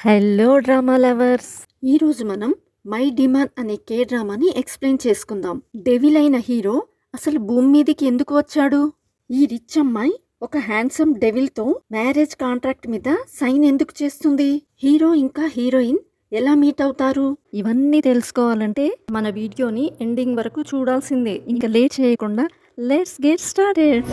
Hello drama lovers. ఈరోజు మనం my demand అనే కే డ్రామాని ఎక్స్ప్లెయిన్ చేసుకుందాం. డెవిల్ అయిన హీరో అసలు భూమి మీదకి ఎందుకు వచ్చాడు? ఈ రిచ్ అమ్మాయి ఒక హ్యాండ్సమ్ డెవిల్తో మ్యారేజ్ కాంట్రాక్ట్ మీద సైన్ ఎందుకు చేస్తుంది? హీరో ఇంకా హీరోయిన్ ఎలా మీట్ అవుతారు? ఇవన్నీ తెలుసుకోవాలంటే మన వీడియోని ఎండింగ్ వరకు చూడాల్సిందే. ఇంకా లేట్ చేయకుండా లెట్స్ గెట్ స్టార్టెడ్.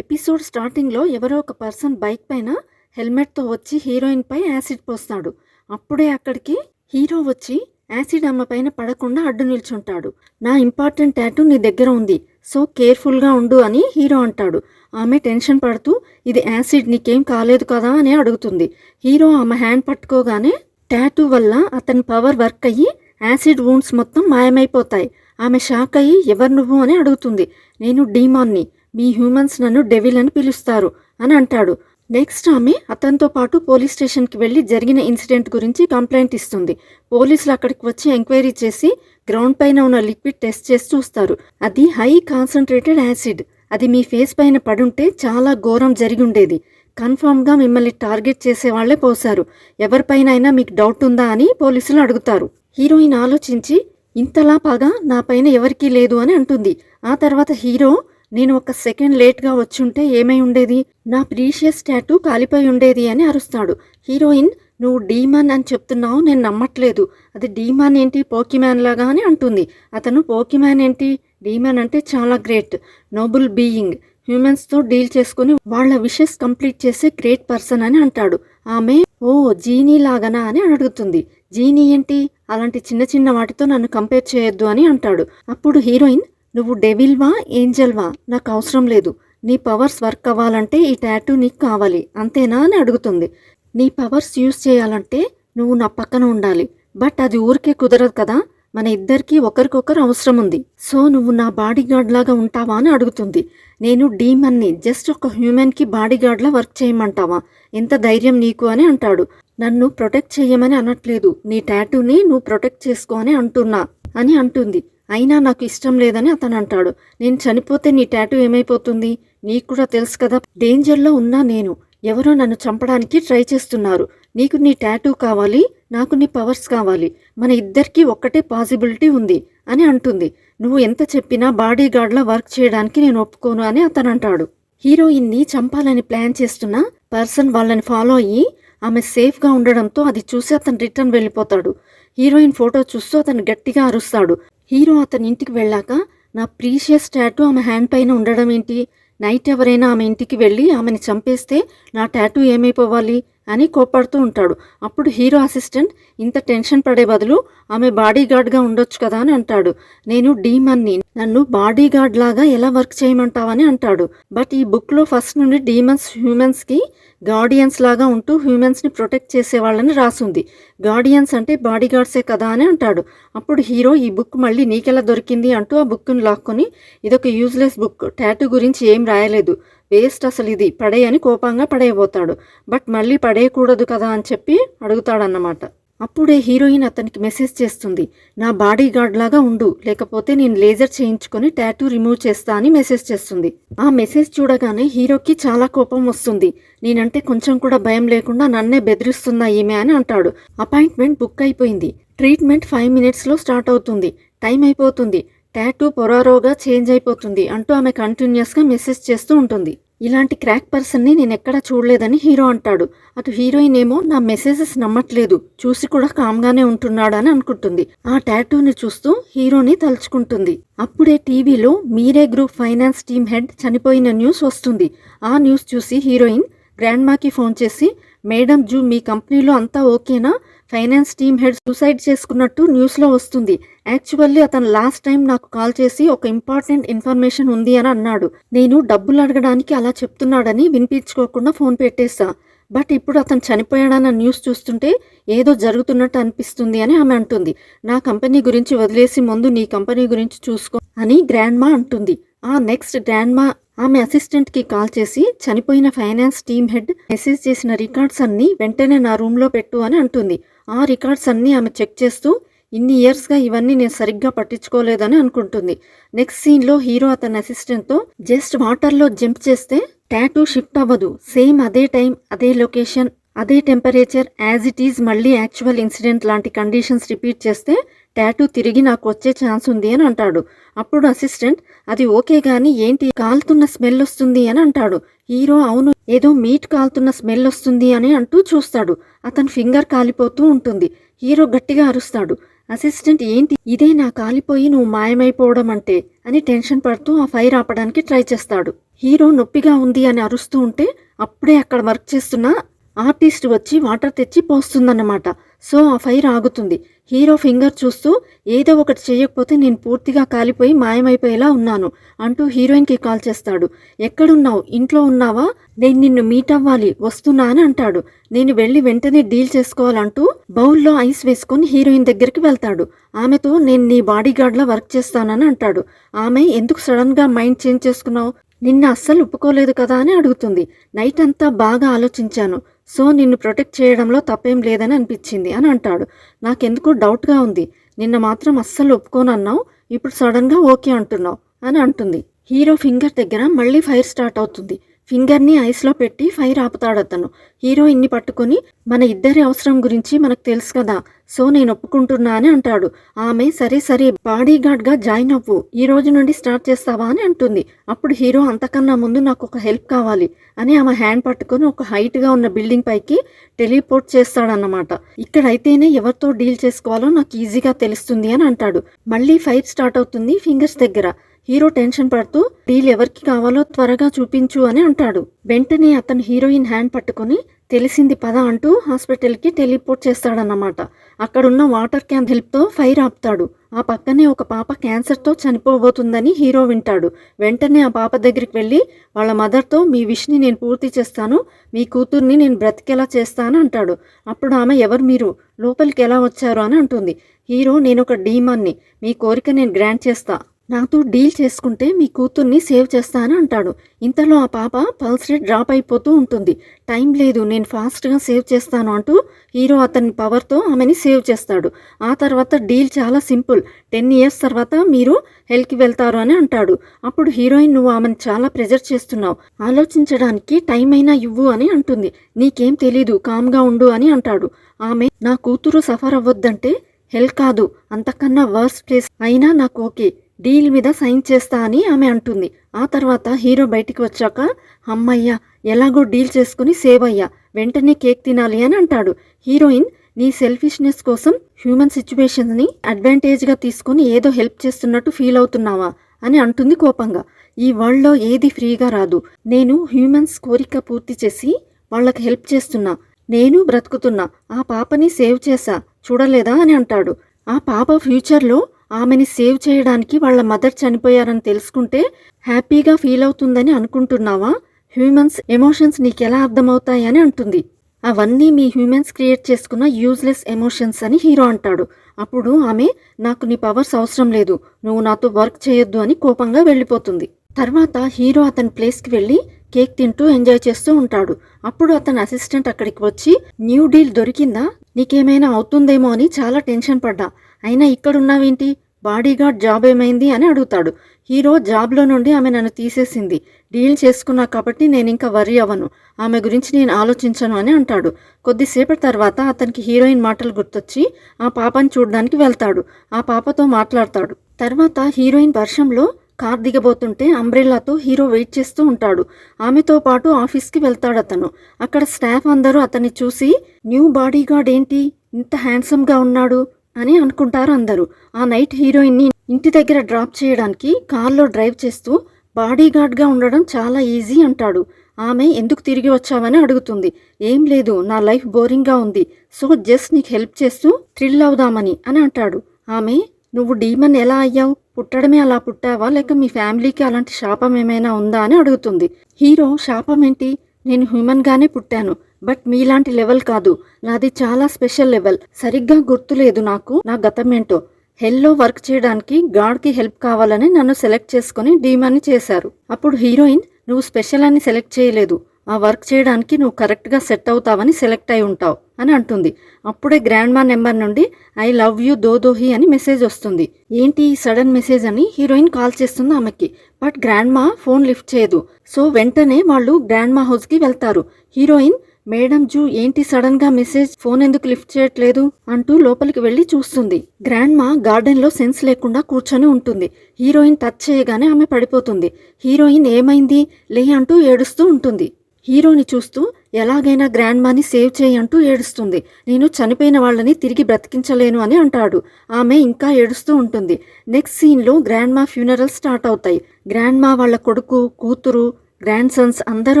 ఎపిసోడ్ స్టార్టింగ్లో ఎవరో ఒక పర్సన్ బైక్ పైన హెల్మెట్తో వచ్చి హీరోయిన్ పై యాసిడ్ పోస్తాడు. అప్పుడే అక్కడికి హీరో వచ్చి యాసిడ్ ఆమె పైన పడకుండా అడ్డు నిల్చుంటాడు. నా ఇంపార్టెంట్ టాటూ నీ దగ్గర ఉంది, సో కేర్ఫుల్గా ఉండు అని హీరో అంటాడు. ఆమె టెన్షన్ పడుతూ ఇది యాసిడ్, నీకేం కాలేదు కదా అని అడుగుతుంది. హీరో ఆమె హ్యాండ్ పట్టుకోగానే టాటూ వల్ల అతని పవర్ వర్క్ అయ్యి యాసిడ్ వూండ్స్ మొత్తం మాయమైపోతాయి. ఆమె షాక్ అయ్యి ఎవరు నువ్వు అని అడుగుతుంది. నేను డీమాన్ని, మీ హ్యూమన్స్ నన్ను డెవిల్ అని పిలుస్తారు అని అంటాడు. నెక్స్ట్ ఆమె అతనితో పాటు పోలీస్ స్టేషన్కి వెళ్ళి జరిగిన ఇన్సిడెంట్ గురించి కంప్లైంట్ ఇస్తుంది. పోలీసులు అక్కడికి వచ్చి ఎంక్వైరీ చేసి గ్రౌండ్ పైన ఉన్న లిక్విడ్ టెస్ట్ చేసి చూస్తారు. అది హై కాన్సన్ట్రేటెడ్ యాసిడ్. అది మీ ఫేస్ పైన పడుంటే చాలా ఘోరం జరిగి ఉండేది. కన్ఫర్మ్గా మిమ్మల్ని టార్గెట్ చేసే వాళ్లే పోశారు. ఎవరిపైనైనా మీకు డౌట్ ఉందా అని పోలీసులు అడుగుతారు. హీరోయిన్ ఆలోచించి ఇంతలా పగ నా పైన ఎవరికీ లేదు అని అంటుంది. ఆ తర్వాత హీరో నేను ఒక సెకండ్ లేట్గా వచ్చుంటే ఏమై ఉండేది, నా ప్రీషియస్ టాటూ కాలిపోయి ఉండేది అని అరుస్తాడు. హీరోయిన్ నువ్వు డీమాన్ అని చెప్తున్నావు, నేను నమ్మట్లేదు. అది డీమాన్ ఏంటి, పోకీమ్యాన్ లాగా అని అంటుంది. అతను పోకీమ్యాన్ ఏంటి, డీమాన్ అంటే చాలా గ్రేట్ నోబుల్ బీయింగ్, హ్యూమన్స్తో డీల్ చేసుకుని వాళ్ళ విషెస్ కంప్లీట్ చేసే గ్రేట్ పర్సన్ అని అంటాడు. ఆమె ఓ జీనీ లాగనా అని అడుగుతుంది. జీనీ ఏంటి, అలాంటి చిన్న చిన్న వాటితో నన్ను కంపేర్ చేయొద్దు అని అంటాడు. అప్పుడు హీరోయిన్ నువ్వు డెవిల్వా ఏంజల్వా నాకు అవసరం లేదు, నీ పవర్స్ వర్క్ అవ్వాలంటే ఈ టాటూ నీకు కావాలి అంతేనా అని అడుగుతుంది. నీ పవర్స్ యూజ్ చేయాలంటే నువ్వు నా పక్కన ఉండాలి, బట్ అది ఊరికే కుదరదు కదా, మన ఇద్దరికి ఒకరికొకరు అవసరం ఉంది, సో నువ్వు నా బాడీ గార్డ్ లాగా ఉంటావా అని అడుగుతుంది. నేను డీమన్ని, జస్ట్ ఒక హ్యూమన్కి బాడీ గార్డ్లా వర్క్ చేయమంటావా, ఎంత ధైర్యం నీకు అని అంటాడు. నన్ను ప్రొటెక్ట్ చేయమని అనట్లేదు, నీ టాటూని నువ్వు ప్రొటెక్ట్ చేసుకో అని అంటున్నా అని అంటుంది. అయినా నాకు ఇష్టం లేదని అతను అంటాడు. నేను చనిపోతే నీ టాటూ ఏమైపోతుంది, నీకు కూడా తెలుసు కదా, డేంజర్లో ఉన్నా నేను, ఎవరో నన్ను చంపడానికి ట్రై చేస్తున్నారు, నీకు నీ టాటూ కావాలి, నాకు నీ పవర్స్ కావాలి, మన ఇద్దరికీ ఒక్కటే పాసిబిలిటీ ఉంది అని అంటుంది. నువ్వు ఎంత చెప్పినా బాడీ గార్డ్లా వర్క్ చేయడానికి నేను ఒప్పుకోను అని అతను అంటాడు. హీరోయిన్ని చంపాలని ప్లాన్ చేస్తున్న పర్సన్ వాళ్ళని ఫాలో అయ్యి ఆమె సేఫ్గా ఉండడంతో అది చూసి అతను రిటర్న్ వెళ్ళిపోతాడు. హీరోయిన్ ఫోటో చూస్తూ అతను గట్టిగా అరుస్తాడు. హీరో అతని ఇంటికి వెళ్ళాక నా ప్రీషియస్ టాటూ ఆమె హ్యాండ్ పైన ఉండడం ఏంటి, నైట్ ఎవరైనా ఆమె ఇంటికి వెళ్ళి ఆమెని చంపేస్తే నా టాటూ ఏమైపోవాలి అని కోపడుతూ ఉంటాడు. అప్పుడు హీరో అసిస్టెంట్ ఇంత టెన్షన్ పడే బదులు ఆమె బాడీ గార్డ్గా ఉండొచ్చు కదా అని అంటాడు. నేను డీమన్ని, నన్ను బాడీ గార్డ్ లాగా ఎలా వర్క్ చేయమంటావని అంటాడు. బట్ ఈ బుక్లో ఫస్ట్ నుండి డీమన్స్ హ్యూమన్స్కి గార్డియన్స్ లాగా ఉంటూ హ్యూమన్స్ని ప్రొటెక్ట్ చేసే వాళ్ళని రాసుంది, గార్డియన్స్ అంటే బాడీ గార్డ్సే కదా అని అంటాడు. అప్పుడు హీరో ఈ బుక్ మళ్ళీ నీకెలా దొరికింది అంటూ ఆ బుక్ని లాక్కొని ఇదొక యూజ్లెస్ బుక్, టాటూ గురించి ఏం రాయలేదు, వేస్ట్ అసలు ఇది, పడేయని కోపంగా పడేయబోతాడు. బట్ మళ్ళీ పడేయకూడదు కదా అని చెప్పి అడుగుతాడన్నమాట. అప్పుడే హీరోయిన్ అతనికి మెసేజ్ చేస్తుంది, నా బాడీ గార్డ్ లాగా ఉండు, లేకపోతే నేను లేజర్ చేయించుకొని టాటూ రిమూవ్ చేస్తా అని మెసేజ్ చేస్తుంది. ఆ మెసేజ్ చూడగానే హీరోకి చాలా కోపం వస్తుంది. నేనంటే కొంచెం కూడా భయం లేకుండా నన్నే బెదిరిస్తుందా ఈమె అని అంటాడు. అపాయింట్మెంట్ బుక్ అయిపోయింది, ట్రీట్మెంట్ 5 minutesలో స్టార్ట్ అవుతుంది, టైం అయిపోతుంది, టాటూ పొరారోగా చేంజ్ అయిపోతుంది అంటూ ఆమె కంటిన్యూస్గా మెసేజ్ చేస్తూ ఉంటుంది. ఇలాంటి క్రాక్ పర్సన్ని నేను ఎక్కడా చూడలేదని హీరో అంటాడు. అటు హీరోయిన్ ఏమో నా మెసేజెస్ నమ్మట్లేదు, చూసి కూడా కామ్గానే ఉంటున్నాడు అని అనుకుంటుంది. ఆ టాటూని చూస్తూ హీరోని తలుచుకుంటుంది. అప్పుడే టీవీలో మీరే గ్రూప్ ఫైనాన్స్ టీమ్ హెడ్ చనిపోయిన న్యూస్ వస్తుంది. ఆ న్యూస్ చూసి హీరోయిన్ గ్రాండ్మాకి ఫోన్ చేసి, మేడం జూ మీ కంపెనీలో అంతా ఓకేనా, ఫైనాన్స్ టీమ్ హెడ్ సూసైడ్ చేసుకున్నట్టు న్యూస్లో వస్తుంది. యాక్చువల్లీ అతను లాస్ట్ టైం నాకు కాల్ చేసి ఒక ఇంపార్టెంట్ ఇన్ఫర్మేషన్ ఉంది అని అన్నాడు. నేను డబ్బులు అడగడానికి అలా చెప్తున్నాడని వినిపించుకోకుండా ఫోన్ పెట్టేశా. బట్ ఇప్పుడు అతను చనిపోయాడన్న న్యూస్ చూస్తుంటే ఏదో జరుగుతున్నట్టు అనిపిస్తుంది అని ఆమె అంటుంది. నా కంపెనీ గురించి వదిలేసి ముందు నీ కంపెనీ గురించి చూసుకో అని గ్రాండ్మా అంటుంది. ఆ నెక్స్ట్ గ్రాండ్మా ఆమె అసిస్టెంట్కి కాల్ చేసి చనిపోయిన ఫైనాన్స్ టీమ్ హెడ్ మెసేజ్ చేసిన రికార్డ్స్ అన్నీ వెంటనే నా రూమ్లో పెట్టు అని అంటుంది. ఆ రికార్డ్స్ అన్నీ ఆమె చెక్ చేస్తూ ఇన్ని ఇయర్స్గా ఇవన్నీ నేను సరిగ్గా పట్టించుకోలేదని అనుకుంటుంది. నెక్స్ట్ సీన్లో హీరో అతని అసిస్టెంట్తో జస్ట్ వాటర్లో జంప్ చేస్తే టాటూ షిఫ్ట్ అవ్వదు. సేమ్ అదే టైం, అదే లొకేషన్, అదే టెంపరేచర్, యాజ్ ఇట్ ఈజ్ మళ్ళీ యాక్చువల్ ఇన్సిడెంట్ లాంటి కండిషన్స్ రిపీట్ చేస్తే టాటూ తిరిగి నాకు వచ్చే ఛాన్స్ ఉంది అని అంటాడు. అప్పుడు అసిస్టెంట్ అది ఓకే గానీ ఏంటి కాలుతున్న స్మెల్ వస్తుంది అని అంటాడు. హీరో అవును ఏదో మీట్ కాలుతున్న స్మెల్ వస్తుంది అని అంటూ చూస్తాడు. అతని ఫింగర్ కాలిపోతూ ఉంటుంది. హీరో గట్టిగా అరుస్తాడు. అసిస్టెంట్ ఏంటి ఇదే నా కాలిపోయి నువ్వు మాయమైపోవడం అంటే అని టెన్షన్ పడుతూ ఆ ఫైర్ ఆపడానికి ట్రై చేస్తాడు. హీరో నొప్పిగా ఉంది అని అరుస్తూ ఉంటే అప్పుడే అక్కడ వర్క్ చేస్తున్న ఆర్టిస్ట్ వచ్చి వాటర్ తెచ్చి పోస్తుందన్నమాట. సో ఆ ఫైర్ ఆగుతుంది. హీరో ఫింగర్ చూస్తూ ఏదో ఒకటి చేయకపోతే నేను పూర్తిగా కాలిపోయి మాయమైపోయేలా ఉన్నాను అంటూ హీరోయిన్కి కాల్ చేస్తాడు. ఎక్కడున్నావు? ఇంట్లో ఉన్నావా? నేను నిన్ను మీట్ అవ్వాలి, వస్తున్నా అని అంటాడు. నేను వెళ్ళి వెంటనే డీల్ చేసుకోవాలంటూ బౌల్లో ఐస్ వేసుకొని హీరోయిన్ దగ్గరికి వెళ్తాడు. ఆమెతో నేను నీ బాడీగార్డ్లా వర్క్ చేస్తానని అంటాడు. ఆమె ఎందుకు సడన్గా మైండ్ చేంజ్ చేసుకున్నావు? నిన్న అస్సలు ఒప్పుకోలేదు కదా అని అడుగుతుంది. నైట్ అంతా బాగా ఆలోచించాను. సో నిన్ను ప్రొటెక్ట్ చేయడంలో తప్పేం లేదని అనిపించింది అని అంటాడు. నాకెందుకు డౌట్గా ఉంది. నిన్న మాత్రం అస్సలు ఒప్పుకోనన్నావు, ఇప్పుడు సడన్గా ఓకే అంటున్నావు అని అంటుంది. హీరో ఫింగర్ దగ్గర మళ్ళీ ఫైర్ స్టార్ట్ అవుతుంది. ఫింగర్ని ఐస్లో పెట్టి ఫైర్ ఆపుతాడు అతను. హీరోయిన్ని పట్టుకొని మన ఇద్దరి అవసరం గురించి మనకు తెలుసు కదా, సో నేను ఒప్పుకుంటున్నా అని అంటాడు. ఆమె సరే సరే బాడీగార్డ్గా జాయిన్ అవ్వు, ఈ రోజు నుండి స్టార్ట్ చేస్తావా అని అంటుంది. అప్పుడు హీరో అంతకన్నా ముందు నాకు ఒక హెల్ప్ కావాలి అని ఆమె హ్యాండ్ పట్టుకొని ఒక హైట్గా ఉన్న బిల్డింగ్ పైకి టెలిపోర్ట్ చేస్తాడన్నమాట. ఇక్కడైతేనే ఎవరితో డీల్ చేసుకోవాలో నాకు ఈజీగా తెలుస్తుంది అని అంటాడు. మళ్ళీ ఫైర్ స్టార్ట్ అవుతుంది ఫింగర్స్ దగ్గర. హీరో టెన్షన్ పడుతూ డీల్ ఎవరికి కావాలో త్వరగా చూపించు అని అంటాడు. వెంటనే అతను హీరోయిన్ హ్యాండ్ పట్టుకొని తెలిసింది పద అంటూ హాస్పిటల్కి టెలిపోర్ట్ చేస్తాడన్నమాట. అక్కడున్న వాటర్ క్యాన్ హెల్ప్తో ఫైర్ ఆపుతాడు. ఆ పక్కనే ఒక పాప క్యాన్సర్తో చనిపోబోతుందని హీరో వింటాడు. వెంటనే ఆ పాప దగ్గరికి వెళ్ళి వాళ్ళ మదర్తో మీ విష్ని నేను పూర్తి చేస్తాను, మీ కూతుర్ని నేను బ్రతికేలా చేస్తాను అంటాడు. అప్పుడు ఆమె ఎవరు మీరు, లోపలికి ఎలా వచ్చారు అని అంటుంది. హీరో నేను ఒక డీమన్ని, మీ కోరిక నేను గ్రాంట్ చేస్తా, నాతో డీల్ చేసుకుంటే మీ కూతుర్ని సేవ్ చేస్తాను అంటాడు. ఇంతలో ఆ పాప పల్స్ రేట్ డ్రాప్ అయిపోతూ ఉంటుంది. టైం లేదు, నేను ఫాస్ట్గా సేవ్ చేస్తాను అంటూ హీరో అతని పవర్తో ఆమెని సేవ్ చేస్తాడు. ఆ తర్వాత డీల్ చాలా సింపుల్, 10 years తర్వాత మీరు హెల్కి వెళ్తారు అని అంటాడు. అప్పుడు హీరోయిన్ నువ్వు ఆమెను చాలా ప్రెజర్ చేస్తున్నావు, ఆలోచించడానికి టైం అయినా ఇవ్వు అని అంటుంది. నీకేం తెలీదు, కామ్గా ఉండు అని అంటాడు. ఆమె నా కూతురు సఫర్ అవ్వద్దంటే హెల్ కాదు అంతకన్నా వర్స్ట్ ప్లేస్ అయినా నాకు ఓకే, డీల్ మీద సైన్ చేస్తా అని ఆమె అంటుంది. ఆ తర్వాత హీరో బయటికి వచ్చాక అమ్మయ్య ఎలాగో డీల్ చేసుకుని సేవ్ అయ్యా, వెంటనే కేక్ తినాలి అని అంటాడు. హీరోయిన్ నీ సెల్ఫిష్నెస్ కోసం హ్యూమన్ సిచ్యువేషన్స్ని అడ్వాంటేజ్గా తీసుకొని ఏదో హెల్ప్ చేస్తున్నట్టు ఫీల్ అవుతున్నావా అని అంటుంది కోపంగా. ఈ వరల్డ్లో ఏది ఫ్రీగా రాదు, నేను హ్యూమన్స్ కోరిక పూర్తి చేసి వాళ్ళకి హెల్ప్ చేస్తున్నా, నేను బ్రతుకుతున్నా, ఆ పాపని సేవ్ చేశా చూడలేదా అని అంటాడు. ఆ పాప ఫ్యూచర్లో ఆమెని సేవ్ చేయడానికి వాళ్ళ మదర్ చనిపోయారని తెలుసుకుంటే హ్యాపీగా ఫీల్ అవుతుందని అనుకుంటున్నావా? హ్యూమన్స్ ఎమోషన్స్ నీకెలా అర్థమవుతాయి అని అంటుంది. అవన్నీ మీ హ్యూమన్స్ క్రియేట్ చేసుకున్న యూజ్లెస్ ఎమోషన్స్ అని హీరో అంటాడు. అప్పుడు ఆమె నాకు నీ పవర్స్ అవసరం లేదు, నువ్వు నాతో వర్క్ చేయొద్దు అని కోపంగా వెళ్ళిపోతుంది. తర్వాత హీరో అతని ప్లేస్కి వెళ్ళి కేక్ తింటూ ఎంజాయ్ చేస్తూ ఉంటాడు. అప్పుడు అతని అసిస్టెంట్ అక్కడికి వచ్చి న్యూ డీల్ దొరికిందా, నీకేమైనా అవుతుందేమో అని చాలా టెన్షన్ పడ్డా, అయినా ఇక్కడున్నావేంటి, బాడీగార్డ్ జాబ్ ఏమైంది అని అడుగుతాడు. హీరో జాబ్లో నుండి ఆమె నన్ను తీసేసింది, డీల్ చేసుకున్నా కాబట్టి నేను ఇంకా వర్రీ అవ్వను, ఆమె గురించి నేను ఆలోచించను అని అంటాడు. కొద్దిసేపటి తర్వాత అతనికి హీరోయిన్ మాటలు గుర్తొచ్చి ఆ పాపని చూడడానికి వెళ్తాడు. ఆ పాపతో మాట్లాడతాడు. తర్వాత హీరోయిన్ వర్షంలో కార్ దిగబోతుంటే అంబ్రెల్లాతో హీరో వెయిట్ చేస్తూ ఉంటాడు. ఆమెతో పాటు ఆఫీస్కి వెళ్తాడు అతను. అక్కడ స్టాఫ్ అందరూ అతన్ని చూసి న్యూ బాడీగార్డ్ ఏంటి ఇంత హ్యాండ్సమ్గా ఉన్నాడు అని అనుకుంటారు అందరూ. ఆ నైట్ హీరోయిన్ని ఇంటి దగ్గర డ్రాప్ చేయడానికి కార్లో డ్రైవ్ చేస్తూ బాడీగార్డ్గా ఉండడం చాలా ఈజీ అంటాడు. ఆమె ఎందుకు తిరిగి వచ్చావని అడుగుతుంది. ఏం లేదు, నా లైఫ్ బోరింగ్గా ఉంది, సో జస్ట్ నీకు హెల్ప్ చేస్తూ థ్రిల్ అవుదామని అని అంటాడు. ఆమె నువ్వు డీమన్ ఎలా అయ్యావు, పుట్టడమే అలా పుట్టావా లేక మీ ఫ్యామిలీకి అలాంటి శాపం ఏమైనా ఉందా అని అడుగుతుంది. హీరో శాపం ఏంటి, నేను హ్యూమన్గానే పుట్టాను, బట్ మీలాంటి లెవెల్ కాదు, నాది చాలా స్పెషల్ లెవెల్, సరిగ్గా గుర్తులేదు నాకు నా గతం ఏంటో. హెల్లో వర్క్ చేయడానికి గాడ్కి హెల్ప్ కావాలని నన్ను సెలెక్ట్ చేసుకుని డీమన్ని చేశారు. అప్పుడు హీరోయిన్ నువ్వు స్పెషల్ అని సెలెక్ట్ చేయలేదు, ఆ వర్క్ చేయడానికి నువ్వు కరెక్ట్గా సెట్ అవుతావని సెలెక్ట్ అయి ఉంటావు అని అంటుంది. అప్పుడే గ్రాండ్ మా నెంబర్ నుండి ఐ లవ్ యూ దోదోహి అని మెసేజ్ వస్తుంది. ఏంటి ఈ సడన్ మెసేజ్ అని హీరోయిన్ కాల్ చేస్తుంది ఆమెకి. బట్ గ్రాండ్ మా ఫోన్ లిఫ్ట్ చేయదు. సో వెంటనే వాళ్ళు గ్రాండ్ మా హౌస్కి వెళ్తారు. హీరోయిన్ మేడం జూ ఏంటి సడన్ గా మెసేజ్, ఫోన్ ఎందుకు లిఫ్ట్ చేయట్లేదు అంటూ లోపలికి వెళ్లి చూస్తుంది. గ్రాండ్ మా గార్డెన్ లో సెన్స్ లేకుండా కూర్చొని ఉంటుంది. హీరోయిన్ టచ్ చేయగానే ఆమె పడిపోతుంది. హీరోయిన్ ఏమైంది లే అంటూ ఏడుస్తూ ఉంటుంది. హీరోని చూస్తూ ఎలాగైనా గ్రాండ్ మాని సేవ్ చేయి అంటూ ఏడుస్తుంది. నేను చనిపోయిన వాళ్ళని తిరిగి బ్రతికించలేను అని అంటాడు. ఆమె ఇంకా ఏడుస్తూ ఉంటుంది. నెక్స్ట్ సీన్లో గ్రాండ్ మా ఫ్యూనరల్ స్టార్ట్ అవుతాయి. గ్రాండ్ మా వాళ్ళ కొడుకు, కూతురు, గ్రాండ్ సన్స్ అందరూ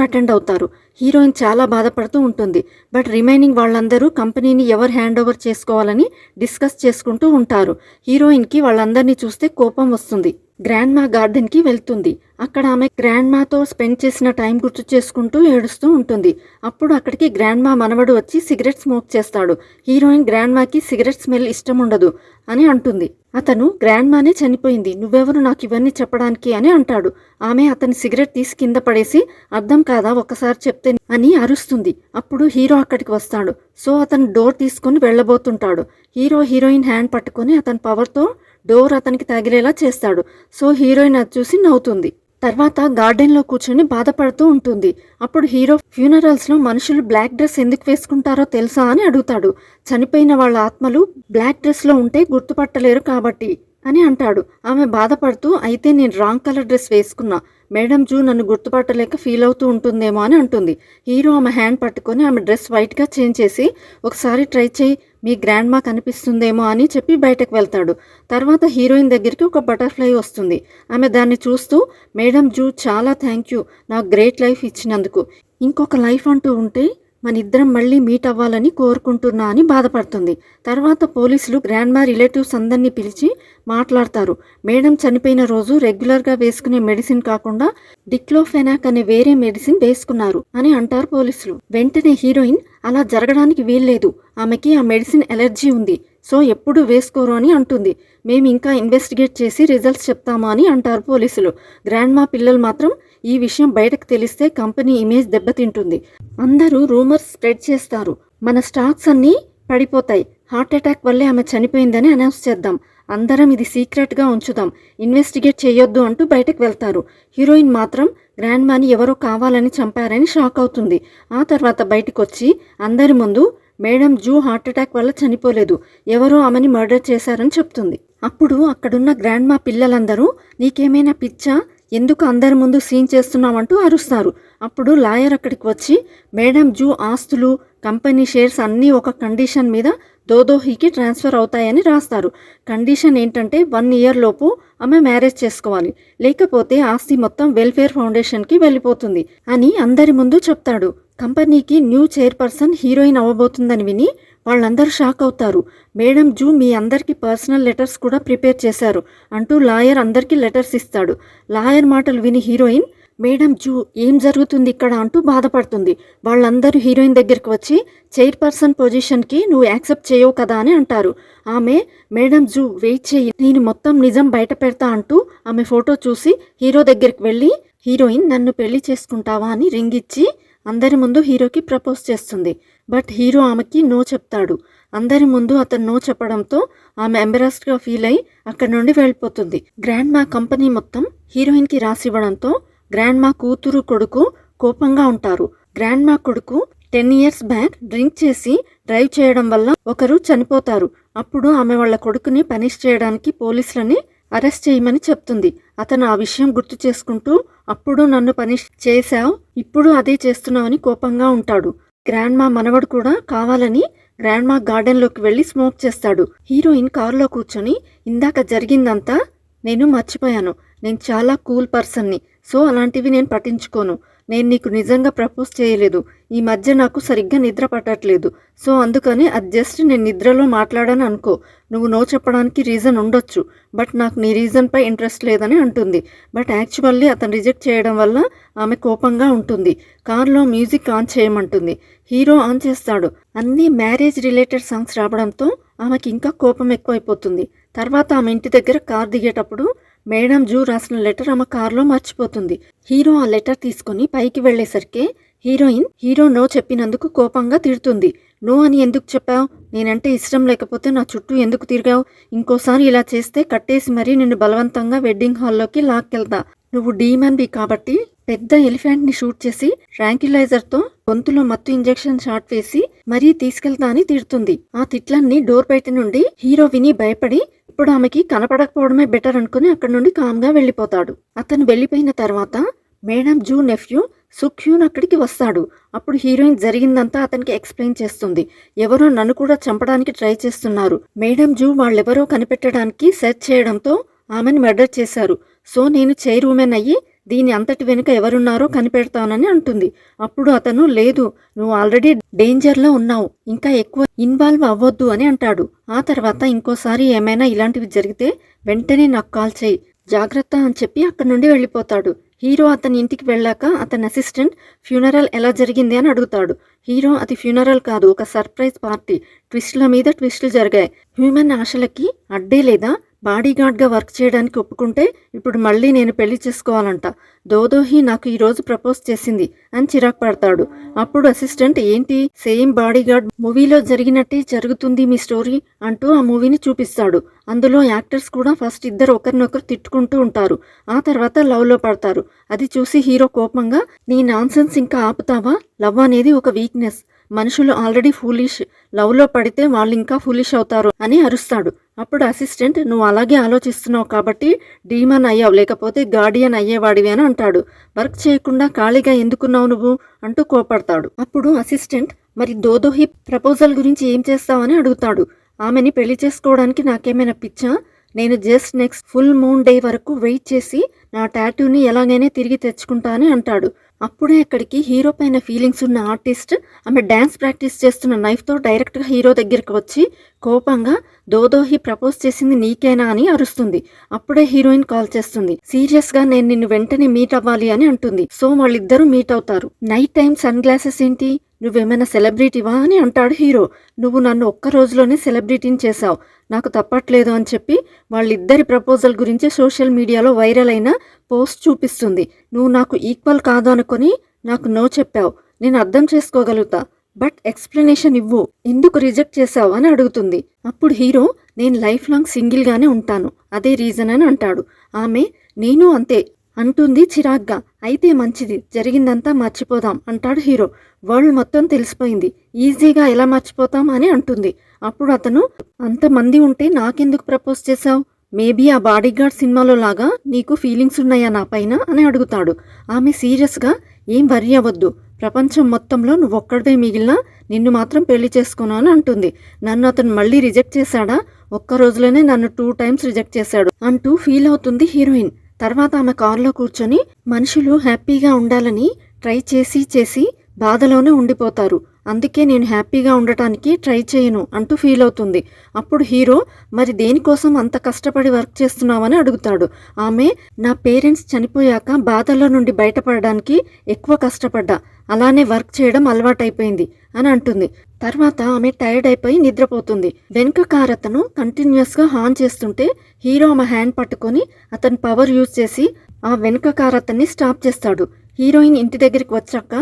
అటెండ్ అవుతారు. హీరోయిన్ చాలా బాధపడుతూ ఉంటుంది. బట్ రిమైనింగ్ వాళ్ళందరూ కంపెనీని ఎవరు హ్యాండ్ ఓవర్ చేసుకోవాలని డిస్కస్ చేసుకుంటూ ఉంటారు. హీరోయిన్కి వాళ్ళందరినీ చూస్తే కోపం వస్తుంది. గ్రాండ్ మా గార్డెన్కి వెళ్తుంది. అక్కడ ఆమె గ్రాండ్ మాతో స్పెండ్ చేసిన టైం గుర్తు చేసుకుంటూ ఏడుస్తూ ఉంటుంది. అప్పుడు అక్కడికి గ్రాండ్ మా మనవడు వచ్చి సిగరెట్ స్మోక్ చేస్తాడు. హీరోయిన్ గ్రాండ్ మాకి సిగరెట్ స్మెల్ ఇష్టం ఉండదు అని అంటుంది. అతను గ్రాండ్ మానే చనిపోయింది, నువ్వెవరు నాకు ఇవన్నీ చెప్పడానికి అని అంటాడు. ఆమె అతని సిగరెట్ తీసి కింద పడేసి అర్థం కాదా ఒకసారి చెప్తే అని అరుస్తుంది. అప్పుడు హీరో అక్కడికి వస్తాడు. సో అతను డోర్ తీసుకుని వెళ్ళబోతుంటాడు. హీరోయిన్ హ్యాండ్ పట్టుకొని అతని పవర్తో డోర్ అతనికి తగిలేలా చేస్తాడు. సో హీరోయిన్ అది చూసి నవ్వుతుంది. తర్వాత గార్డెన్లో కూర్చొని బాధపడుతూ ఉంటుంది. అప్పుడు హీరో ఫ్యూనరల్స్లో మనుషులు బ్లాక్ డ్రెస్ ఎందుకు వేసుకుంటారో తెలుసా అని అడుగుతాడు. చనిపోయిన వాళ్ళ ఆత్మలు బ్లాక్ డ్రెస్లో ఉంటే గుర్తుపట్టలేరు కాబట్టి అని అంటాడు. ఆమె బాధపడుతూ అయితే నేను రాంగ్ కలర్ డ్రెస్ వేసుకున్నా, మేడం జూ నన్ను గుర్తుపట్టలేక ఫీల్ అవుతూ ఉంటుందేమో అని అంటుంది. హీరో ఆమె హ్యాండ్ పట్టుకొని ఆమె డ్రెస్ వైట్గా చేంజ్ చేసి ఒకసారి ట్రై చేయి, మీ గ్రాండ్ మా కనిపిస్తుందేమో అని చెప్పి బయటకు వెళ్తాడు. తర్వాత హీరోయిన్ దగ్గరికి ఒక బటర్ఫ్లై వస్తుంది. ఆమె దాన్ని చూస్తూ మేడం జూ చాలా థ్యాంక్ యూ నాకు గ్రేట్ లైఫ్ ఇచ్చినందుకు, ఇంకొక లైఫ్ అంటూ ఉంటే మన ఇద్దరం మళ్ళీ మీట్ అవ్వాలని కోరుకుంటున్నా అని బాధపడుతుంది. తర్వాత పోలీసులు గ్రాండ్ మా రిలేటివ్స్ అందరినీ పిలిచి మాట్లాడతారు. మేడం చనిపోయిన రోజు రెగ్యులర్గా వేసుకునే మెడిసిన్ కాకుండా డిక్లోఫెనాక్ అనే వేరే మెడిసిన్ వేసుకున్నారు అని అంటారు పోలీసులు. వెంటనే హీరోయిన్ అలా జరగడానికి వీల్లేదు, ఆమెకి ఆ మెడిసిన్ ఎలర్జీ ఉంది, సో ఎప్పుడు వేసుకోరు అని అంటుంది. మేము ఇంకా ఇన్వెస్టిగేట్ చేసి రిజల్ట్స్ చెప్తామా అని అంటారు పోలీసులు. గ్రాండ్ మా పిల్లలు మాత్రం ఈ విషయం బయటకు తెలిస్తే కంపెనీ ఇమేజ్ దెబ్బతింటుంది, అందరూ రూమర్స్ స్ప్రెడ్ చేస్తారు, మన స్టాక్స్ అన్నీ పడిపోతాయి, హార్ట్ అటాక్ వల్లే ఆమె చనిపోయిందని అనౌన్స్ చేద్దాం, అందరం ఇది సీక్రెట్గా ఉంచుదాం, ఇన్వెస్టిగేట్ చేయొద్దు అంటూ బయటకు వెళ్తారు. హీరోయిన్ మాత్రం గ్రాండ్ మాని ఎవరో కావాలని చంపారని షాక్ అవుతుంది. ఆ తర్వాత బయటకు వచ్చి అందరి ముందు మేడం జూ హార్ట్ అటాక్ వల్ల చనిపోలేదు, ఎవరో ఆమెని మర్డర్ చేశారని చెప్తుంది. అప్పుడు అక్కడున్న గ్రాండ్ మా పిల్లలందరూ నీకేమైనా పిచ్చా, ఎందుకు అందరి ముందు సీన్ చేస్తున్నామంటూ అరుస్తారు. అప్పుడు లాయర్ అక్కడికి వచ్చి మేడం జూ ఆస్తులు, కంపెనీ షేర్స్ అన్నీ ఒక కండిషన్ మీద దోదోహికి ట్రాన్స్ఫర్ అవుతాయని రాస్తారు. కండిషన్ ఏంటంటే 1 year లోపు ఆమె మ్యారేజ్ చేసుకోవాలి, లేకపోతే ఆస్తి మొత్తం వెల్ఫేర్ ఫౌండేషన్కి వెళ్ళిపోతుంది అని అందరి ముందు చెప్తాడు. కంపెనీకి న్యూ చైర్పర్సన్ హీరోయిన్ అవ్వబోతుందని విని వాళ్ళందరూ షాక్ అవుతారు. మేడం జూ మీ అందరికీ పర్సనల్ లెటర్స్ కూడా ప్రిపేర్ చేశారు అంటూ లాయర్ అందరికీ లెటర్స్ ఇస్తాడు. లాయర్ మాటలు విని హీరోయిన్ మేడం జూ ఏం జరుగుతుంది ఇక్కడ అంటూ బాధపడుతుంది. వాళ్ళందరూ హీరోయిన్ దగ్గరికి వచ్చి చైర్పర్సన్ పొజిషన్కి నువ్వు యాక్సెప్ట్ చేయవు కదా అని అంటారు. ఆమె మేడం జూ వెయిట్ చేయి, నేను మొత్తం నిజం బయట పెడతా అంటూ ఆమె ఫోటో చూసి హీరో దగ్గరికి వెళ్ళి హీరోయిన్ నన్ను పెళ్లి చేసుకుంటావా అని రింగ్ ఇచ్చి అందరి ముందు హీరోకి ప్రపోజ్ చేస్తుంది. బట్ హీరో ఆమెకి నో చెప్తాడు. అందరి ముందు అతను నో చెప్పడంతో ఆమె ఎంబరాస్డ్గా ఫీల్ అయి అక్కడి నుండి వెళ్ళిపోతుంది. గ్రాండ్ మా కంపెనీ మొత్తం హీరోయిన్కి రాసివ్వడంతో గ్రాండ్ మా కూతురు, కొడుకు కోపంగా ఉంటారు. గ్రాండ్ మా కొడుకు 10 years బ్యాక్ డ్రింక్ చేసి డ్రైవ్ చేయడం వల్ల ఒకరు చనిపోతారు. అప్పుడు ఆమె వాళ్ళ కొడుకుని పనిష్ చేయడానికి పోలీసులని అరెస్ట్ చేయమని చెప్తుంది. అతను ఆ విషయం గుర్తు చేసుకుంటూ అప్పుడు నన్ను పనిష్ చేశావు, ఇప్పుడు అదే చేస్తున్నావని కోపంగా ఉంటాడు. గ్రాండ్ మా మనవడు కూడా కావాలని గ్రాండ్ మా గార్డెన్లోకి వెళ్ళి స్మోక్ చేస్తాడు. హీరోయిన్ కారులో కూర్చొని ఇందాక జరిగిందంతా నేను మర్చిపోయాను, నేను చాలా కూల్ పర్సన్ని, సో అలాంటివి నేను పట్టించుకోను, నేను నీకు నిజంగా ప్రపోజ్ చేయలేదు, ఈ మధ్య నాకు సరిగ్గా నిద్ర పట్టట్లేదు, సో అందుకని అది జస్ట్ నేను నిద్రలో మాట్లాడాను అనుకో, నువ్వు నో చెప్పడానికి రీజన్ ఉండొచ్చు, బట్ నాకు నీ రీజన్పై ఇంట్రెస్ట్ లేదని అంటుంది. బట్ యాక్చువల్లీ అతను రిజెక్ట్ చేయడం వల్ల ఆమె కోపంగా ఉంటుంది. కార్లో మ్యూజిక్ ఆన్ చేయమంటుంది. హీరో ఆన్ చేస్తాడు. అన్ని మ్యారేజ్ రిలేటెడ్ సాంగ్స్ రావడంతో ఆమెకి ఇంకా కోపం ఎక్కువైపోతుంది. తర్వాత ఆమె ఇంటి దగ్గర కార్ దిగేటప్పుడు మేడం జూ రాసిన లెటర్ ఆమె కారులో మర్చిపోతుంది. హీరో ఆ లెటర్ తీసుకుని పైకి వెళ్ళేసరికి హీరోయిన్ హీరో నో చెప్పినందుకు కోపంగా తిడుతుంది. నో అని ఎందుకు చెప్పావు? నేనంటే ఇష్టం లేకపోతే నా చుట్టూ ఎందుకు తిరిగావు? ఇంకోసారి ఇలా చేస్తే కట్టేసి మరీ నిన్ను బలవంతంగా వెడ్డింగ్ హాల్లోకి లాక్కెళ్తా. నువ్వు డీమన్వి కాబట్టి పెద్ద ఎలిఫెంట్ని షూట్ చేసి ట్రాంక్యులైజర్తో గొంతులో మత్తు ఇంజెక్షన్ షాట్ వేసి మరీ తీసుకెళ్తా అని తిడుతుంది. ఆ తిట్లన్నీ డోర్ బయట నుండి హీరో విని భయపడి ఇప్పుడు ఆమెకి కనపడకపోవడమే బెటర్ అనుకుని అక్కడి నుండి కామ్గా వెళ్ళిపోతాడు. అతను వెళ్ళిపోయిన తర్వాత మేడం జూ నెఫ్యూ సుఖ్యూన్ అక్కడికి వస్తాడు. అప్పుడు హీరోయిన్ జరిగిందంతా అతనికి ఎక్స్ప్లెయిన్ చేస్తుంది. ఎవరో నన్ను కూడా చంపడానికి ట్రై చేస్తున్నారు. మేడం జూ వాళ్ళెవరో కనిపెట్టడానికి సెర్చ్ చేయడంతో ఆమెను మర్డర్ చేశారు. సో నేను చైర్ ఉమెన్ అయ్యి దీని అంతటి వెనుక ఎవరున్నారో కనిపెడతానని అంటుంది. అప్పుడు అతను లేదు, నువ్వు ఆల్రెడీ డేంజర్లో ఉన్నావు, ఇంకా ఎక్కువ ఇన్వాల్వ్ అవ్వొద్దు అని అంటాడు. ఆ తర్వాత ఇంకోసారి ఏమైనా ఇలాంటివి జరిగితే వెంటనే నాకు కాల్ చేయి, జాగ్రత్త అని చెప్పి అక్కడి నుండి వెళ్ళిపోతాడు. హీరో అతని ఇంటికి వెళ్ళాక అతని అసిస్టెంట్ ఫ్యూనరల్ ఎలా జరిగింది అని అడుగుతాడు. హీరో అది ఫ్యూనరల్ కాదు, ఒక సర్ప్రైజ్ పార్టీ, ట్విస్ట్ల మీద ట్విస్టులు జరిగాయి. హ్యూమన్ ఆశలకి అడ్డే లేదా బాడీగార్డ్గా వర్క్ చేయడానికి ఒప్పుకుంటే ఇప్పుడు మళ్ళీ నేను పెళ్లి చేసుకోవాలంట. దోదోహి నాకు ఈరోజు ప్రపోజ్ చేసింది అని చిరాకు పడతాడు. అప్పుడు అసిస్టెంట్ ఏంటి సేమ్ బాడీగార్డ్ మూవీలో జరిగినట్టే జరుగుతుంది మీ స్టోరీ అంటూ ఆ మూవీని చూపిస్తాడు. అందులో యాక్టర్స్ కూడా ఫస్ట్ ఇద్దరు ఒకరినొకరు తిట్టుకుంటూ ఉంటారు, ఆ తర్వాత లవ్లో పడతారు. అది చూసి హీరో కోపంగా నీ నాన్సెన్స్ ఇంకా ఆపుతావా? లవ్ అనేది ఒక వీక్నెస్, మనుషులు ఆల్రెడీ ఫూలిష్, లవ్లో పడితే వాళ్ళు ఇంకా ఫూలిష్ అవుతారు అని అరుస్తాడు. అప్పుడు అసిస్టెంట్ నువ్వు అలాగే ఆలోచిస్తున్నావు కాబట్టి డీమన్ అయ్యావు, లేకపోతే గార్డియన్ అయ్యేవాడివి అని అంటాడు. వర్క్ చేయకుండా ఖాళీగా ఎందుకున్నావు నువ్వు అంటూ కోపడతాడు. అప్పుడు అసిస్టెంట్ మరి దోదోహి ప్రపోజల్ గురించి ఏం చేస్తావని అడుగుతాడు. ఆమెని పెళ్లి చేసుకోవడానికి నాకేమైనా పిచ్చా? నేను just next full moon day వరకు వెయిట్ చేసి నా టాటూని ఎలాగైనా తిరిగి తెచ్చుకుంటా అని అంటాడు. అప్పుడే అక్కడికి హీరో పైన ఫీలింగ్స్ ఉన్న ఆర్టిస్ట్ ఆమె డ్యాన్స్ ప్రాక్టీస్ చేస్తున్న నైఫ్తో డైరెక్ట్గా హీరో దగ్గరికి వచ్చి కోపంగా దోదోహి ప్రపోజ్ చేసింది నీకేనా అని అరుస్తుంది. అప్పుడే హీరోయిన్ కాల్ చేస్తుంది. సీరియస్గా నేను నిన్ను వెంటనే మీట్ అవ్వాలి అని అంటుంది. సో వాళ్ళిద్దరూ మీట్ అవుతారు. నైట్ టైం సన్ గ్లాసెస్ ఏంటి, నువ్వేమైనా సెలబ్రిటీవా అని అంటాడు హీరో. నువ్వు నన్ను ఒక్క రోజులోనే సెలబ్రిటీని చేశావు, నాకు తప్పట్లేదు అని చెప్పి వాళ్ళిద్దరి ప్రపోజల్ గురించి సోషల్ మీడియాలో వైరల్ అయిన పోస్ట్ చూపిస్తుంది. నువ్వు నాకు ఈక్వల్ కాదు అనుకొని నాకు నో చెప్పావు, నేను అర్థం చేసుకోగలుగుతా, బట్ ఎక్స్ప్లెనేషన్ ఇవ్వు, ఎందుకు రిజెక్ట్ చేశావు అని అడుగుతుంది. అప్పుడు హీరో నేను లైఫ్ లాంగ్ సింగిల్గానే ఉంటాను, అదే రీజన్ అని అంటాడు. ఆమె నేను అంతే అంటుంది చిరాగ్గా. అయితే మంచిది, జరిగిందంతా మర్చిపోదాం అంటాడు హీరో. వరల్డ్ మొత్తం తెలిసిపోయింది, ఈజీగా ఎలా మర్చిపోతాం అని అంటుంది. అప్పుడు అతను అంతమంది ఉంటే నాకెందుకు ప్రపోజ్ చేశావు? మేబీ ఆ బాడీగార్డ్ సినిమాలో లాగా నీకు ఫీలింగ్స్ ఉన్నాయా నా పైన అని అడుగుతాడు. ఆమె సీరియస్గా ఏం వర్రీ అవ్వద్దు, ప్రపంచం మొత్తంలో నువ్వొక్కడివే మిగిలినా నిన్ను మాత్రం పెళ్లి చేసుకోను అని అంటుంది. నన్ను అతను మళ్ళీ రిజెక్ట్ చేశాడా? ఒక్క రోజులోనే నన్ను 2 times రిజెక్ట్ చేశాడు అంటూ ఫీల్ అవుతుంది హీరోయిన్. తర్వాత ఆమె కారులో కూర్చొని మనుషులు హ్యాపీగా ఉండాలని ట్రై చేసి బాధలోనే ఉండిపోతారు, అందుకే నేను హ్యాపీగా ఉండటానికి ట్రై చేయను అంటూ ఫీల్ అవుతుంది. అప్పుడు హీరో మరి దేనికోసం అంత కష్టపడి వర్క్ చేస్తున్నావని అడుగుతాడు. ఆమె నా పేరెంట్స్ చనిపోయాక బాధల్లో నుండి బయటపడడానికి ఎక్కువ కష్టపడ్డా, అలానే వర్క్ చేయడం అలవాటైపోయింది అని అంటుంది. తర్వాత ఆమె టైర్డ్ అయిపోయి నిద్రపోతుంది. వెనుక కార్ అతను కంటిన్యూస్గా హార్న్ చేస్తుంటే హీరో ఆమె హ్యాండ్ పట్టుకొని అతను పవర్ యూజ్ చేసి ఆ వెనుక కార్ అతన్ని స్టాప్ చేస్తాడు. హీరోయిన్ ఇంటి దగ్గరికి వచ్చాక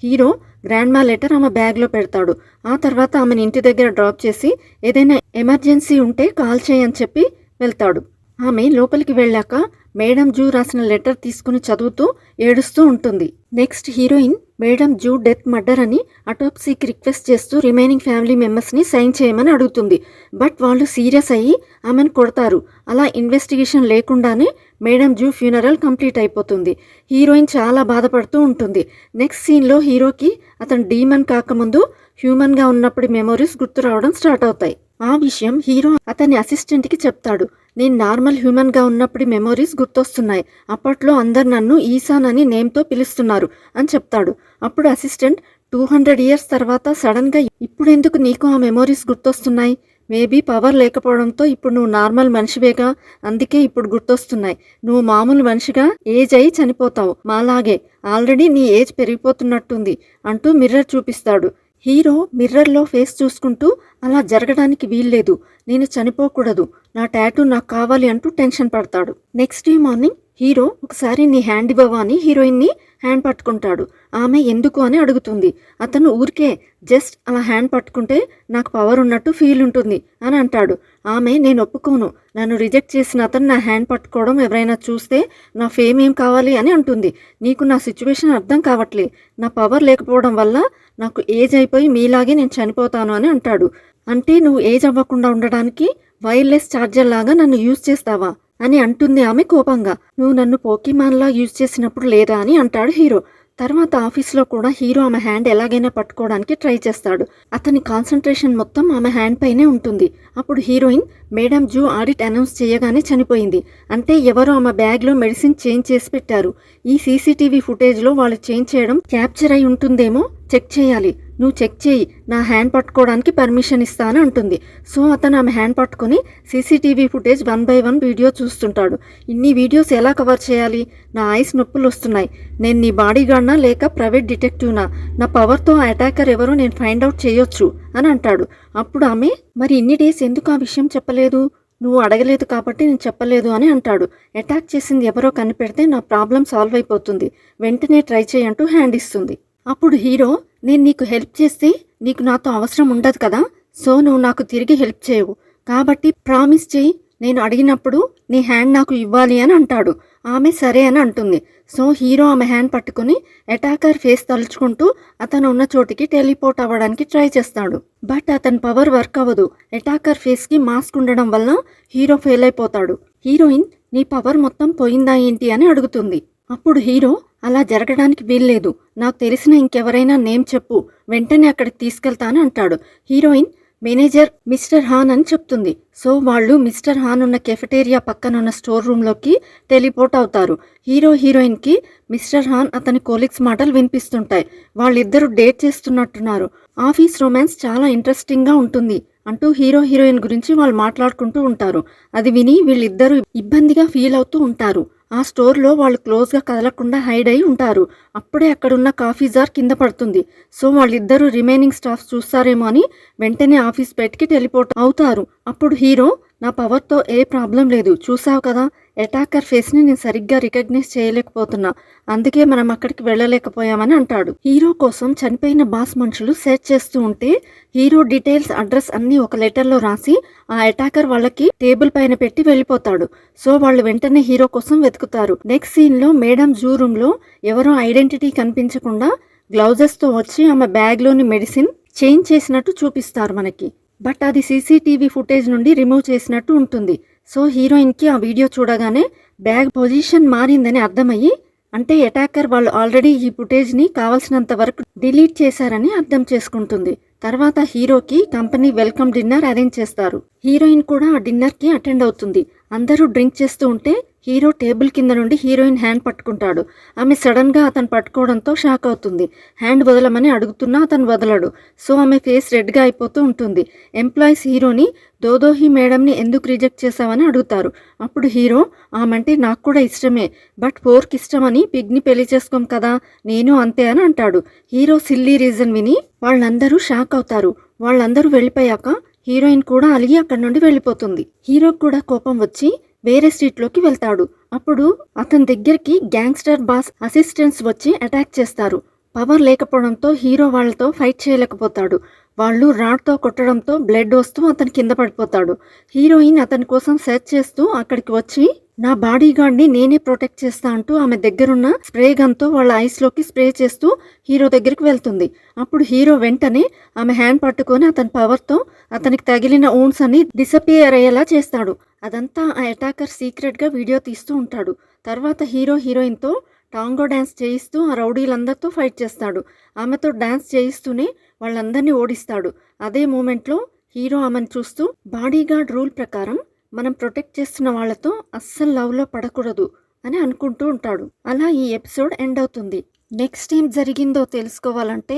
హీరో గ్రాండ్ మా లెటర్ ఆమె బ్యాగ్లో పెడతాడు. ఆ తర్వాత ఆమెను ఇంటి దగ్గర డ్రాప్ చేసి ఏదైనా ఎమర్జెన్సీ ఉంటే కాల్ చేయని చెప్పి వెళ్తాడు. ఆమె లోపలికి వెళ్ళాక మేడం జూ రాసిన లెటర్ తీసుకుని చదువుతూ ఏడుస్తూ ఉంటుంది. Next heroine madam zoo death murder అని అటోప్సీకి రిక్వెస్ట్ చేస్తూ రిమైనింగ్ ఫ్యామిలీ మెంబర్స్ని సైన్ చేయమని అడుగుతుంది. బట్ వాళ్ళు సీరియస్ అయ్యి ఆమెను కొడతారు. అలా ఇన్వెస్టిగేషన్ లేకుండానే మేడం జూ ఫ్యూనరల్ కంప్లీట్ అయిపోతుంది. హీరోయిన్ చాలా బాధపడుతూ ఉంటుంది. నెక్స్ట్ సీన్లో హీరోకి అతను డీమన్ కాకముందు హ్యూమన్గా ఉన్నప్పుడు మెమోరీస్ గుర్తు రావడం స్టార్ట్ అవుతాయి. ఆ విషయం హీరో అతని అసిస్టెంట్కి చెప్తాడు. నేను నార్మల్ హ్యూమన్గా ఉన్నప్పుడు మెమోరీస్ గుర్తొస్తున్నాయి, అప్పట్లో అందరు నన్ను ఈశాన్ అని నేమ్తో పిలుస్తున్నారు అని చెప్తాడు. అప్పుడు అసిస్టెంట్ 200 years తర్వాత సడన్గా ఇప్పుడు ఎందుకు నీకు ఆ మెమోరీస్ గుర్తొస్తున్నాయి? మేబీ పవర్ లేకపోవడంతో ఇప్పుడు నువ్వు నార్మల్ మనిషివేగా, అందుకే ఇప్పుడు గుర్తొస్తున్నాయి. నువ్వు మామూలు మనిషిగా ఏజ్ అయి చనిపోతావు, మాలాగే ఆల్రెడీ నీ ఏజ్ పెరిగిపోతున్నట్టుంది అంటూ మిర్రర్ చూపిస్తాడు. హీరో మిర్రర్లో ఫేస్ చూసుకుంటూ అలా జరగడానికి వీల్లేదు, నేను చనిపోకూడదు, నా టాటూ నాకు కావాలి అంటూ టెన్షన్ పడతాడు. నెక్స్ట్ డే మార్నింగ్ హీరో ఒకసారి నీ హ్యాండ్ ఇవ్వవా అని హీరోయిన్ని హ్యాండ్ పట్టుకుంటాడు. ఆమె ఎందుకు అని అడుగుతుంది. అతను ఊరికే జస్ట్ అలా హ్యాండ్ పట్టుకుంటే నాకు పవర్ ఉన్నట్టు ఫీల్ ఉంటుంది అని అంటాడు. ఆమె నేను ఒప్పుకోను, నన్ను రిజెక్ట్ చేసిన అతను నా హ్యాండ్ పట్టుకోవడం ఎవరైనా చూస్తే నా ఫేమ్ ఏం కావాలి అని అంటుంది. నీకు నా సిచ్యువేషన్ అర్థం కావట్లే, నా పవర్ లేకపోవడం వల్ల నాకు ఏజ్ అయిపోయి మీలాగే నేను చనిపోతాను అని అంటాడు. అంటే నువ్వు ఏజ్ అవ్వకుండా ఉండడానికి వైర్లెస్ ఛార్జర్ లాగా నన్ను యూజ్ చేస్తావా అని అంటుంది ఆమె కోపంగా. నువ్వు నన్ను పోకీమాన్లా యూజ్ చేసినప్పుడు లేదా అని అంటాడు హీరో. తర్వాత ఆఫీస్లో కూడా హీరో ఆమె హ్యాండ్ ఎలాగైనా పట్టుకోవడానికి ట్రై చేస్తాడు. అతని కాన్సన్ట్రేషన్ మొత్తం ఆమె హ్యాండ్ పైనే ఉంటుంది. అప్పుడు heroine madam zoo audit announce చేయగానే చనిపోయింది. అంటే ఎవరో ఆమె బ్యాగ్లో మెడిసిన్ చేంజ్ చేసి పెట్టారు. ఈ సీసీటీవీ ఫుటేజ్లో వాళ్ళు చేంజ్ చేయడం క్యాప్చర్ అయి ఉంటుందేమో, చెక్ చేయాలి. నువ్వు చెక్ చేయి, నా హ్యాండ్ పట్టుకోవడానికి పర్మిషన్ ఇస్తాను అంటుంది. సో అతను ఆమె హ్యాండ్ పట్టుకొని సీసీటీవీ ఫుటేజ్ 1 by 1 వీడియో చూస్తుంటాడు. ఇన్ని వీడియోస్ ఎలా కవర్ చేయాలి? నా ఐస్ నొప్పులు వస్తున్నాయి. నేను నీ బాడీగార్డ్నా లేక ప్రైవేట్ డిటెక్టివ్నా? నా పవర్తో ఆ అటాకర్ ఎవరో నేను ఫైండ్ అవుట్ చేయొచ్చు అని అంటాడు. అప్పుడు ఆమె మరి ఇన్ని డేస్ ఎందుకు ఆ విషయం చెప్పలేదు? నువ్వు అడగలేదు కాబట్టి నేను చెప్పలేదు అని అంటాడు. అటాక్ చేసింది ఎవరో కనిపెడితే నా ప్రాబ్లం సాల్వ్ అయిపోతుంది, వెంటనే ట్రై చేయంటూ హ్యాండ్ ఇస్తుంది. అప్పుడు హీరో నేను నీకు హెల్ప్ చేస్తే నీకు నాతో అవసరం ఉండదు కదా, సో నువ్వు నాకు తిరిగి హెల్ప్ చేయవు, కాబట్టి ప్రామిస్ చేయి, నేను అడిగినప్పుడు నీ హ్యాండ్ నాకు ఇవ్వాలి అని అంటాడు. ఆమె సరే అని అంటుంది. సో హీరో ఆమె హ్యాండ్ పట్టుకుని అటాకర్ ఫేస్ తలుచుకుంటూ అతను ఉన్న చోటికి టెలిపోర్ట్ అవ్వడానికి ట్రై చేస్తాడు. బట్ అతని పవర్ వర్క్ అవ్వదు. అటాకర్ ఫేస్కి మాస్క్ ఉండడం వల్ల హీరో ఫెయిల్ అయిపోతాడు. హీరోయిన్ నీ పవర్ మొత్తం పోయిందా ఏంటి అని అడుగుతుంది. అప్పుడు హీరో అలా జరగడానికి వీల్లేదు, నాకు తెలిసిన ఇంకెవరైనా నేమ్ చెప్పు, వెంటనే అక్కడికి తీసుకెళ్తాను అంటాడు. హీరోయిన్ మేనేజర్ మిస్టర్ హాన్ అని చెప్తుంది. సో వాళ్ళు మిస్టర్ హాన్ ఉన్న కెఫెటేరియా పక్కన ఉన్న స్టోర్ రూమ్లోకి టెలిపోర్ట్ అవుతారు. హీరోయిన్కి మిస్టర్ హాన్ అతని కోలీగ్స్ మాటలు వినిపిస్తుంటాయి. వాళ్ళిద్దరూ డేట్ చేస్తున్నట్టున్నారు. ఆఫీస్ రొమాన్స్ చాలా ఇంట్రెస్టింగ్గా ఉంటుంది అంటూ హీరోయిన్ గురించి వాళ్ళు మాట్లాడుకుంటూ ఉంటారు. అది విని వీళ్ళిద్దరూ ఇబ్బందిగా ఫీల్ అవుతూ ఉంటారు. ఆ స్టోర్లో వాళ్ళు క్లోజ్గా కదలకుండా హైడ్ అయి ఉంటారు. అప్పుడే అక్కడున్న కాఫీ జార్ కింద పడుతుంది. సో వాళ్ళిద్దరూ రిమైనింగ్ స్టాఫ్ చూస్తారేమో అని వెంటనే ఆఫీస్ బయటికి టెలిపోర్ట్ అవుతారు. అప్పుడు హీరో నా పవర్తో ఏ ప్రాబ్లం లేదు, చూసావు కదా, అటాకర్ ఫేస్ని నేను సరిగ్గా రికగ్నైజ్ చేయలేకపోతున్నా, అందుకే మనం అక్కడికి వెళ్ళలేకపోయామని అంటాడు. హీరో కోసం చనిపోయిన బాస్ మనుషులు సెర్చ్ చేస్తూ ఉంటే హీరో డీటెయిల్స్ అడ్రస్ అన్నీ ఒక లెటర్లో రాసి ఆ అటాకర్ వాళ్ళకి టేబుల్ పైన పెట్టి వెళ్ళిపోతాడు. సో వాళ్ళు వెంటనే హీరో కోసం వెతుకుతారు. నెక్స్ట్ సీన్లో మేడం జూ రూమ్లో ఎవరో ఐడెంటిటీ కనిపించకుండా గ్లౌజెస్తో వచ్చి ఆమె బ్యాగ్లోని మెడిసిన్ చేంజ్ చేసినట్టు చూపిస్తారు మనకి. బట్ అది సీసీటీవీ ఫుటేజ్ నుండి రిమూవ్ చేసినట్టు ఉంటుంది. సో హీరోయిన్కి ఆ వీడియో చూడగానే బ్యాగ్ పొజిషన్ మారిందని అర్థమయ్యి, అంటే అటాకర్ వాళ్ళు ఆల్రెడీ ఈ ఫుటేజ్ని కావాల్సినంత వరకు డిలీట్ చేశారని అర్థం చేసుకుంటుంది. తర్వాత హీరోకి కంపెనీ వెల్కమ్ డిన్నర్ అరేంజ్ చేస్తారు. హీరోయిన్ కూడా ఆ డిన్నర్కి అటెండ్ అవుతుంది. అందరూ డ్రింక్ చేస్తూ ఉంటే హీరో టేబుల్ కింద నుండి హీరోయిన్ హ్యాండ్ పట్టుకుంటాడు. ఆమె సడన్గా అతను పట్టుకోవడంతో షాక్ అవుతుంది. హ్యాండ్ వదలమని అడుగుతున్నా అతను వదలడు. సో ఆమె ఫేస్ రెడ్గా అయిపోతూ ఉంటుంది. ఎంప్లాయీస్ హీరోని దోదోహి మేడంని ఎందుకు రిజెక్ట్ చేశావని అడుగుతారు. అప్పుడు హీరో ఆమంటే నాకు కూడా ఇష్టమే, బట్ 4కి ఇష్టమని పిగ్ని పెళ్లి చేసుకోం కదా, నేను అంతే అని అంటాడు. హీరో సిల్లీ రీజన్ విని వాళ్ళందరూ షాక్ అవుతారు. వాళ్ళందరూ వెళ్ళిపోయాక హీరోయిన్ కూడా అలిగి అక్కడి నుండి వెళ్ళిపోతుంది. హీరోకి కూడా కోపం వచ్చి వేరే స్ట్రీట్లోకి వెళ్తాడు. అప్పుడు అతని దగ్గరికి గ్యాంగ్స్టర్ బాస్ అసిస్టెంట్స్ వచ్చి అటాక్ చేస్తారు. పవర్ లేకపోవడంతో హీరో వాళ్ళతో ఫైట్ చేయలేకపోతాడు. వాళ్ళు రాడ్తో కొట్టడంతో బ్లడ్ వస్తూ అతను కింద పడిపోతాడు. హీరోయిన్ అతని కోసం సెర్చ్ చేస్తూ అక్కడికి వచ్చి నా బాడీగార్డ్ని నేనే ప్రొటెక్ట్ చేస్తా అంటూ ఆమె దగ్గరున్న స్ప్రే గన్తో వాళ్ళ ఐస్లోకి స్ప్రే చేస్తూ హీరో దగ్గరికి వెళ్తుంది. అప్పుడు హీరో వెంటనే ఆమె హ్యాండ్ పట్టుకొని అతని పవర్తో అతనికి తగిలిన ఊన్స్ అన్ని డిసపియర్ అయ్యేలా చేస్తాడు. అదంతా ఆ అటాకర్ సీక్రెట్గా వీడియో తీస్తూ ఉంటాడు. తర్వాత హీరోయిన్తో టాంగో డ్యాన్స్ చేయిస్తూ ఆ రౌడీలందరితో ఫైట్ చేస్తాడు. ఆమెతో డ్యాన్స్ చేయిస్తూనే వాళ్ళందరినీ ఓడిస్తాడు. అదే మూమెంట్లో హీరో ఆమెను చూస్తూ బాడీగార్డ్ రూల్ ప్రకారం మనం ప్రొటెక్ట్ చేస్తున్న వాళ్ళతో అస్సలు లవ్లో పడకూడదు అని అనుకుంటూ ఉంటాడు. అలా ఈ ఎపిసోడ్ ఎండ్ అవుతుంది. నెక్స్ట్ ఏం జరిగిందో తెలుసుకోవాలంటే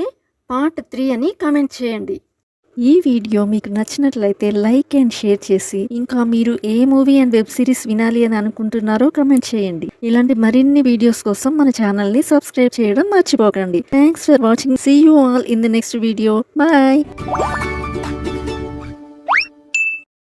పార్ట్ 3 అని కామెంట్ చేయండి. ఈ వీడియో మీకు నచ్చినట్లయితే లైక్ అండ్ షేర్ చేసి, ఇంకా మీరు ఏ మూవీ అండ్ వెబ్ సిరీస్ వినాలి అని అనుకుంటున్నారో కామెంట్ చేయండి. ఇలాంటి మరిన్ని వీడియోస్ కోసం మన ఛానల్ని సబ్స్క్రైబ్ చేయడం మర్చిపోకండి. Thanks for watching. See you all in the next video. Bye.